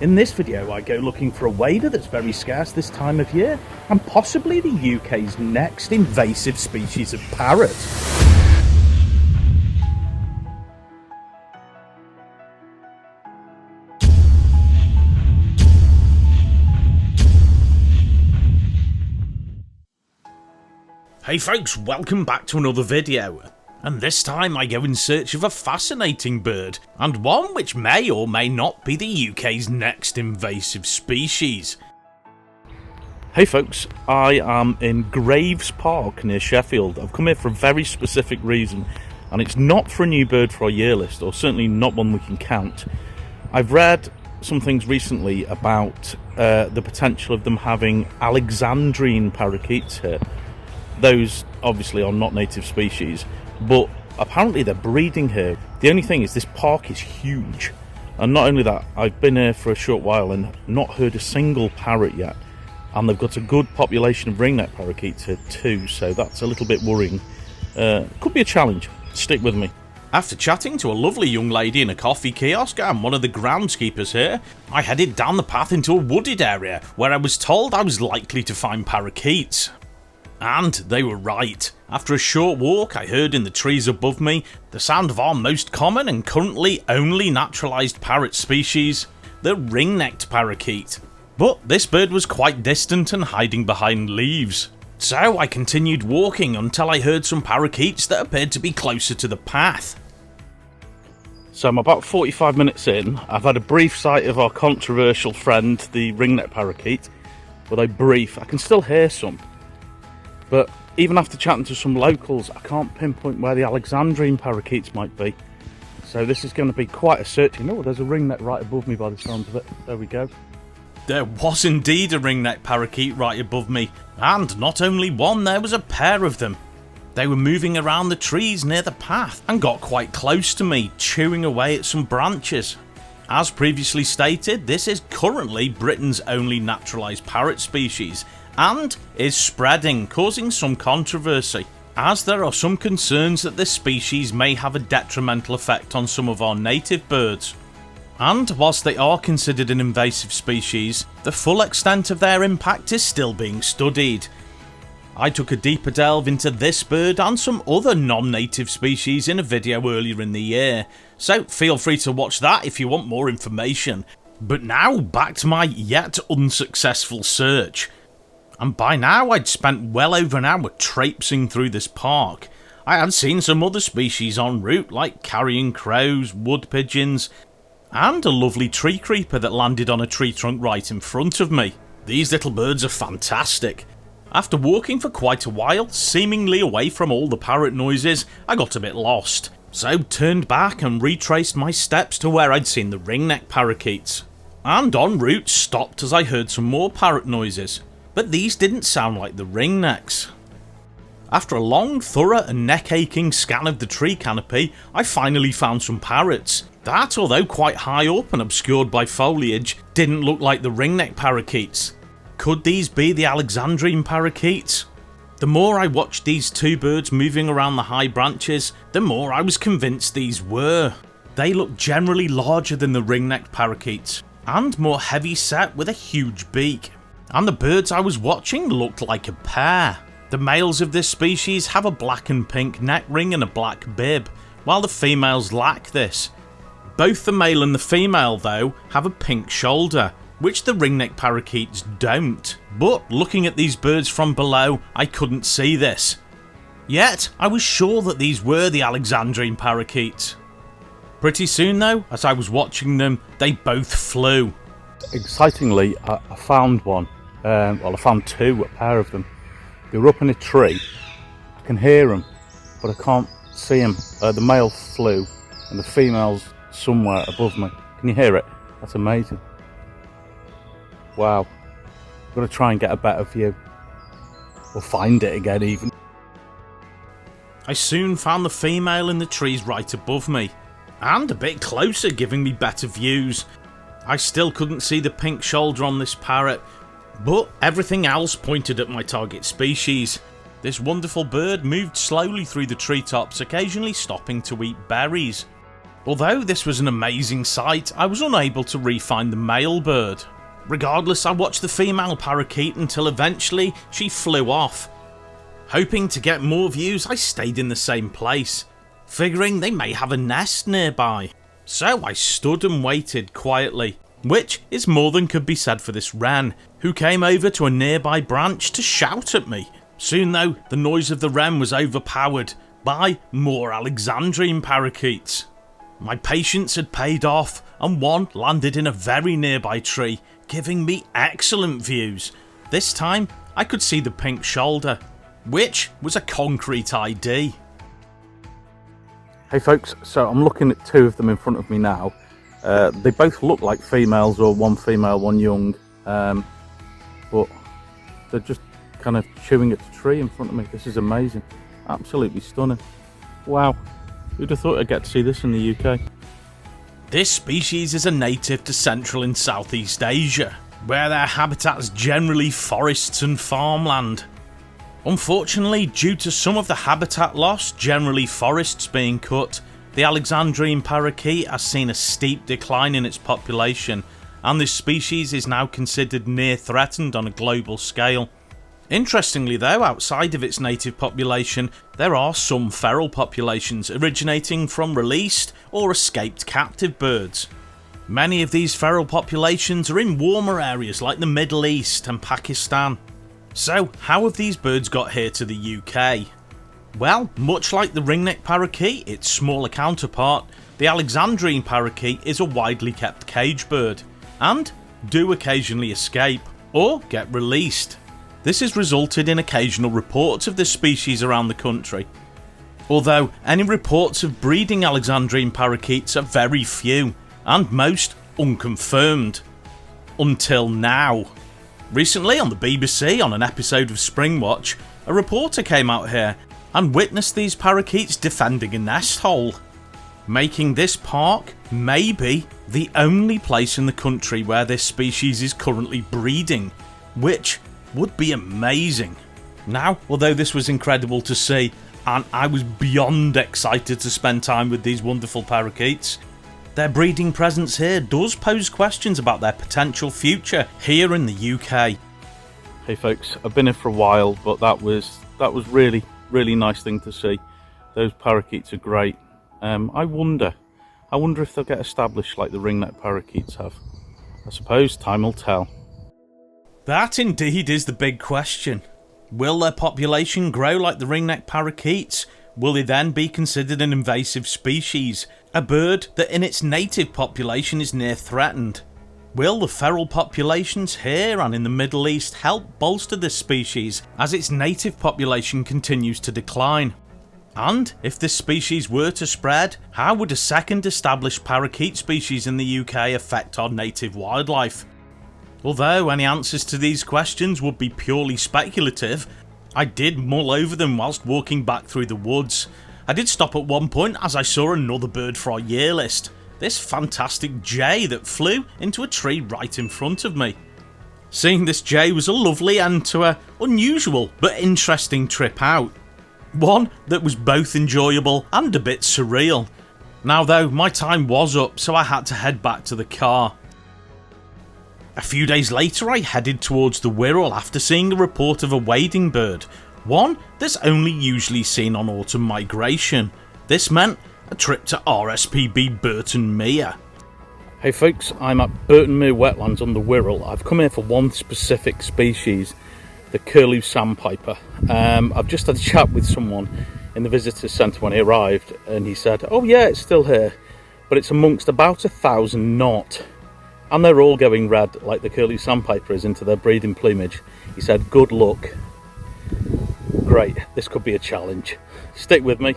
In this video I go looking for a wader that's very scarce this time of year, and possibly the UK's next invasive species of parrot. Hey folks, welcome back to another video. And this time I go in search of a fascinating bird, and one which may or may not be the UK's next invasive species. Hey folks, I am in Graves Park near Sheffield. I've come here for a very specific reason, and it's not for a new bird for our year list, or certainly not one we can count. I've read some things recently about the potential of them having Alexandrine Parakeets here. Those obviously are not native species, but apparently they're breeding here. The only thing is this park is huge, and not only that, I've been here for a short while and not heard a single parrot yet, and they've got a good population of ring-necked parakeets here too, so that's a little bit worrying. Could be a challenge. Stick with me. After chatting to a lovely young lady in a coffee kiosk and one of the groundskeepers here, I headed down the path into a wooded area where I was told I was likely to find parakeets. And they were right. After a short walk, I heard in the trees above me the sound of our most common and currently only naturalised parrot species, the ring-necked parakeet. But this bird was quite distant and hiding behind leaves. So I continued walking until I heard some parakeets that appeared to be closer to the path. So I'm about 45 minutes in. I've had a brief sight of our controversial friend, the ring-necked parakeet. But I can still hear some. But even after chatting to some locals, I can't pinpoint where the Alexandrine parakeets might be. So this is going to be quite a searching. Oh, there's a ringneck right above me by the sound of it. There we go. There was indeed a ringneck parakeet right above me. And not only one, there was a pair of them. They were moving around the trees near the path and got quite close to me, chewing away at some branches. As previously stated, this is currently Britain's only naturalised parrot species, and is spreading, causing some controversy, as there are some concerns that this species may have a detrimental effect on some of our native birds. And whilst they are considered an invasive species, the full extent of their impact is still being studied. I took a deeper delve into this bird and some other non-native species in a video earlier in the year, so feel free to watch that if you want more information. But now back to my yet unsuccessful search. And by now I'd spent well over an hour traipsing through this park. I had seen some other species en route, like carrion crows, wood pigeons, and a lovely tree creeper that landed on a tree trunk right in front of me. These little birds are fantastic. After walking for quite a while, seemingly away from all the parrot noises, I got a bit lost, so turned back and retraced my steps to where I'd seen the ring-necked parakeets. And en route stopped as I heard some more parrot noises. But these didn't sound like the ringnecks. After a long, thorough and neck-aching scan of the tree canopy, I finally found some parrots that, although quite high up and obscured by foliage, didn't look like the ring-necked parakeets. Could these be the Alexandrine parakeets? The more I watched these two birds moving around the high branches, the more I was convinced these were. They looked generally larger than the ring-necked parakeets, and more heavy set with a huge beak. And the birds I was watching looked like a pair. The males of this species have a black and pink neck ring and a black bib, while the females lack this. Both the male and the female, though, have a pink shoulder, which the ring-necked parakeets don't. But looking at these birds from below, I couldn't see this. Yet, I was sure that these were the Alexandrine parakeets. Pretty soon though, as I was watching them, they both flew. Excitingly, I found one. I found two, a pair of them. They were up in a tree. I can hear them, but I can't see them. The male flew, and the female's somewhere above me. Can you hear it? That's amazing. Wow. I'm going to try and get a better view. Or find it again, even. I soon found the female in the trees right above me, and a bit closer, giving me better views. I still couldn't see the pink shoulder on this parrot, but everything else pointed at my target species. This wonderful bird moved slowly through the treetops, occasionally stopping to eat berries. Although this was an amazing sight, I was unable to re-find the male bird. Regardless, I watched the female parakeet until eventually she flew off. Hoping to get more views, I stayed in the same place, figuring they may have a nest nearby. So I stood and waited quietly, which is more than could be said for this wren, who came over to a nearby branch to shout at me. Soon though, the noise of the wren was overpowered by more Alexandrine parakeets. My patience had paid off, and one landed in a very nearby tree, giving me excellent views. This time, I could see the pink shoulder, which was a concrete ID. Hey folks, so I'm looking at two of them in front of me now. They both look like females, or one female, one young, but they're just kind of chewing at the tree in front of me. This is amazing, absolutely stunning. Wow, who'd have thought I'd get to see this in the UK? This species is a native to Central and Southeast Asia, where their habitat is generally forests and farmland. Unfortunately, due to some of the habitat loss, generally forests being cut, the Alexandrine parakeet has seen a steep decline in its population, and this species is now considered near threatened on a global scale. Interestingly though, outside of its native population, there are some feral populations originating from released or escaped captive birds. Many of these feral populations are in warmer areas like the Middle East and Pakistan. So, how have these birds got here to the UK? Well, much like the ring-necked parakeet, its smaller counterpart, the Alexandrine parakeet is a widely kept cage bird, and do occasionally escape, or get released. This has resulted in occasional reports of this species around the country, although any reports of breeding Alexandrine parakeets are very few, and most unconfirmed. Until now. Recently on the BBC, on an episode of Springwatch, a reporter came out here and witnessed these parakeets defending a nest hole, making this park maybe the only place in the country where this species is currently breeding, which would be amazing. Now, although this was incredible to see, and I was beyond excited to spend time with these wonderful parakeets, their breeding presence here does pose questions about their potential future here in the UK. Hey folks, I've been here for a while, but that was really nice thing to see. Those parakeets are great. I wonder if they'll get established like the ring-necked parakeets have. I suppose time will tell. That indeed is the big question. Will their population grow like the ring-necked parakeets? Will they then be considered an invasive species, a bird that in its native population is near threatened? Will the feral populations here and in the Middle East help bolster this species as its native population continues to decline? And if this species were to spread, how would a second established parakeet species in the UK affect our native wildlife? Although any answers to these questions would be purely speculative, I did mull over them whilst walking back through the woods. I did stop at one point as I saw another bird for our year list, this fantastic jay that flew into a tree right in front of me. Seeing this jay was a lovely end to an unusual but interesting trip out. One that was both enjoyable and a bit surreal. Now though, my time was up, so I had to head back to the car. A few days later I headed towards the Wirral after seeing a report of a wading bird, one that's only usually seen on autumn migration. This meant a trip to RSPB Burton Mere. Hey folks, I'm at Burton Mere wetlands on the Wirral. I've come here for one specific species, the curlew sandpiper. I've just had a chat with someone in the visitors centre when he arrived, and he said, oh yeah, it's still here, but it's amongst about 1,000 not. And they're all going red like the curlew sandpiper is into their breeding plumage. He said, good luck. Great, this could be a challenge. Stick with me.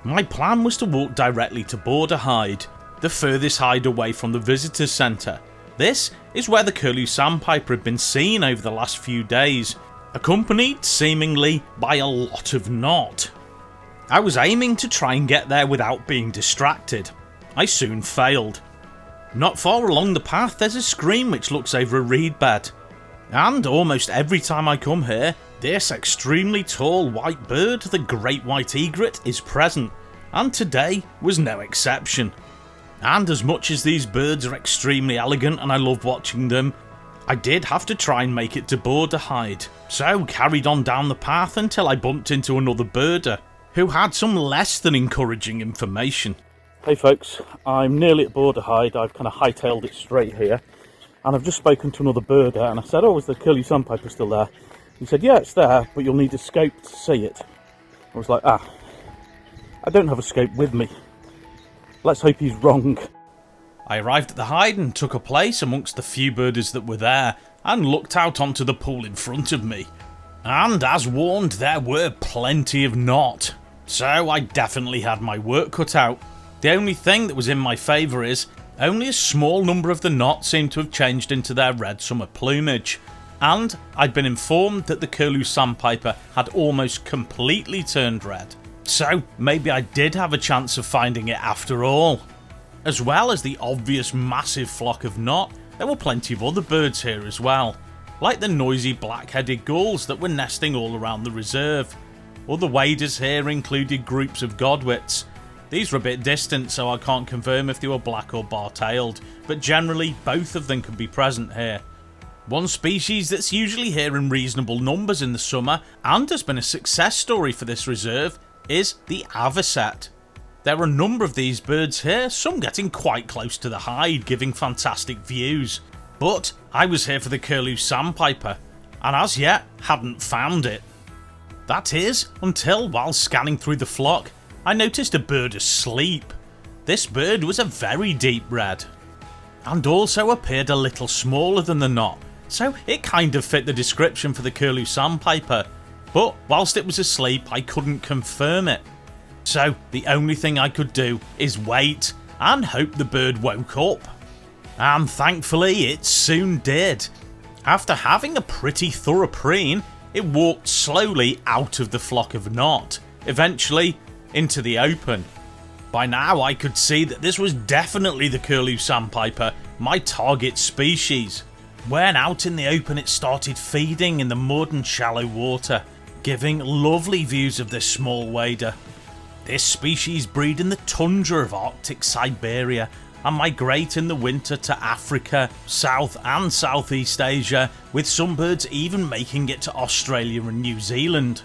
My plan was to walk directly to Border Hide, the furthest hide away from the visitors centre. This is where the curlew sandpiper had been seen over the last few days, accompanied seemingly by a lot of knot. I was aiming to try and get there without being distracted. I soon failed. Not far along the path there's a screen which looks over a reed bed, and almost every time I come here, this extremely tall white bird, the great white egret, is present, and today was no exception. And as much as these birds are extremely elegant and I love watching them, I did have to try and make it to border hide, so carried on down the path until I bumped into another birder, who had some less than encouraging information. Hey folks, I'm nearly at border hide. I've kind of hightailed it straight here, and I've just spoken to another birder, and I said, oh, is the curlew sandpiper still there? He said, yeah, it's there, but you'll need a scope to see it. I was like, I don't have a scope with me. Let's hope he's wrong. I arrived at the hide and took a place amongst the few birders that were there, and looked out onto the pool in front of me. And as warned, there were plenty of knot, so I definitely had my work cut out. The only thing that was in my favour is, only a small number of the knot seemed to have changed into their red summer plumage, and I'd been informed that the curlew sandpiper had almost completely turned red, so maybe I did have a chance of finding it after all. As well as the obvious massive flock of knot, there were plenty of other birds here as well, like the noisy black-headed gulls that were nesting all around the reserve. Other waders here included groups of godwits. These were a bit distant, so I can't confirm if they were black or bar-tailed, but generally both of them can be present here. One species that's usually here in reasonable numbers in the summer and has been a success story for this reserve is the avocet. There are a number of these birds here, some getting quite close to the hide, giving fantastic views. But I was here for the curlew sandpiper, and as yet hadn't found it. That is, until while scanning through the flock, I noticed a bird asleep. This bird was a very deep red, and also appeared a little smaller than the knot, so it kind of fit the description for the curlew sandpiper, but whilst it was asleep I couldn't confirm it. So the only thing I could do is wait and hope the bird woke up. And thankfully it soon did. After having a pretty thorough preen, it walked slowly out of the flock of knot, eventually into the open. By now I could see that this was definitely the curlew sandpiper, my target species. When out in the open it started feeding in the mud and shallow water, giving lovely views of this small wader. This species breed in the tundra of Arctic Siberia and migrate in the winter to Africa, South and Southeast Asia, with some birds even making it to Australia and New Zealand.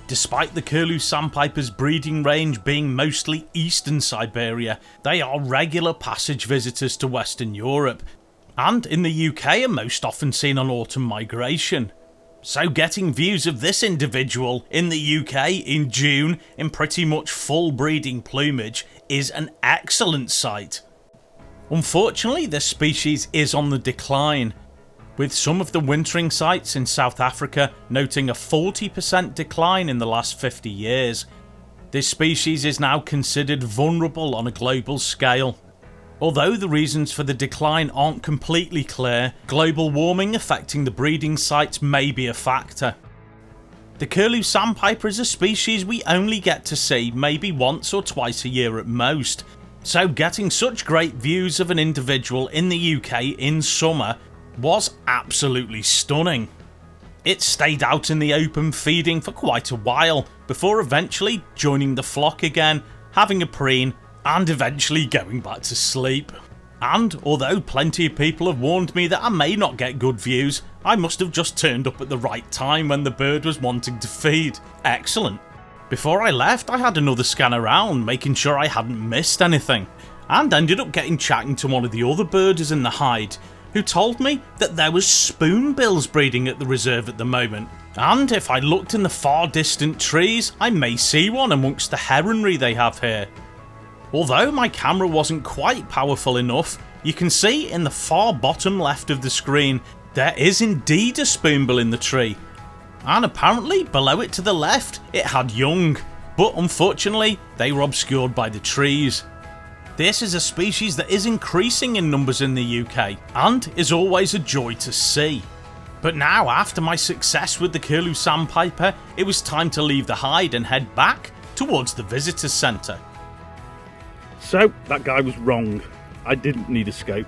Despite the curlew sandpiper's breeding range being mostly eastern Siberia, they are regular passage visitors to Western Europe, and in the UK are most often seen on autumn migration. So getting views of this individual in the UK in June in pretty much full breeding plumage is an excellent sight. Unfortunately, this species is on the decline, with some of the wintering sites in South Africa noting a 40% decline in the last 50 years. This species is now considered vulnerable on a global scale. Although the reasons for the decline aren't completely clear, global warming affecting the breeding sites may be a factor. The curlew sandpiper is a species we only get to see maybe once or twice a year at most, so getting such great views of an individual in the UK in summer was absolutely stunning. It stayed out in the open feeding for quite a while, before eventually joining the flock again, having a preen, and eventually going back to sleep. And although plenty of people have warned me that I may not get good views, I must have just turned up at the right time when the bird was wanting to feed. Excellent. Before I left, I had another scan around, making sure I hadn't missed anything, and ended up getting chatting to one of the other birders in the hide, who told me that there was spoonbills breeding at the reserve at the moment, and if I looked in the far distant trees, I may see one amongst the heronry they have here. Although my camera wasn't quite powerful enough, you can see in the far bottom left of the screen there is indeed a spoonbill in the tree, and apparently below it to the left it had young, but unfortunately they were obscured by the trees. This is a species that is increasing in numbers in the UK and is always a joy to see. But now, after my success with the curlew sandpiper, it was time to leave the hide and head back towards the visitors centre. So, that guy was wrong. I didn't need a scope.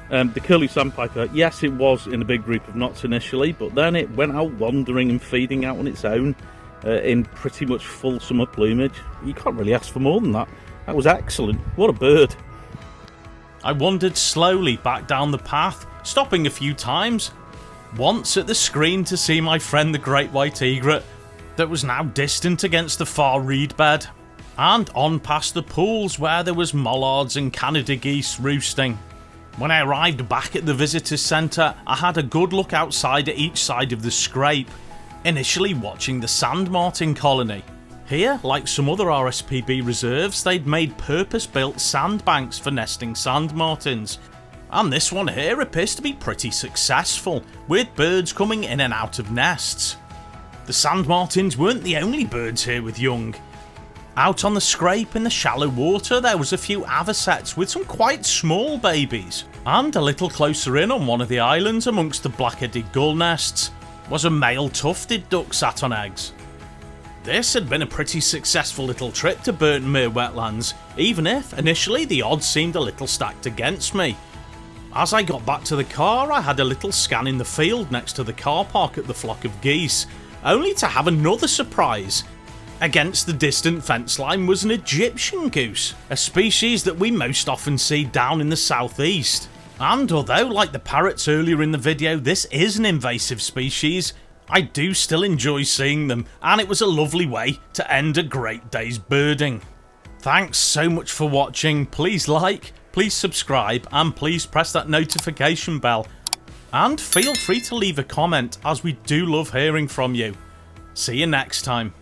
The curlew sandpiper, yes, it was in a big group of knots initially, but then it went out wandering and feeding out on its own, in pretty much full summer plumage. You can't really ask for more than that. That was excellent. What a bird. I wandered slowly back down the path, stopping a few times. Once at the screen to see my friend the great white egret, that was now distant against the far reed bed, and on past the pools where there was mollards and Canada geese roosting. When I arrived back at the visitors centre, I had a good look outside at each side of the scrape, initially watching the sand martin colony. Here, like some other RSPB reserves, they'd made purpose-built sandbanks for nesting sand martins, and this one here appears to be pretty successful, with birds coming in and out of nests. The sand martins weren't the only birds here with young. Out on the scrape in the shallow water there was a few avocets with some quite small babies, and a little closer in on one of the islands amongst the black-headed gull nests was a male tufted duck sat on eggs. This had been a pretty successful little trip to Burton wetlands, even if initially the odds seemed a little stacked against me. As I got back to the car, I had a little scan in the field next to the car park at the flock of geese, only to have another surprise. Against the distant fence line was an Egyptian goose, a species that we most often see down in the southeast. And although, like the parrots earlier in the video, this is an invasive species, I do still enjoy seeing them, and it was a lovely way to end a great day's birding. Thanks so much for watching. Please like, please subscribe, and please press that notification bell. And feel free to leave a comment, as we do love hearing from you. See you next time.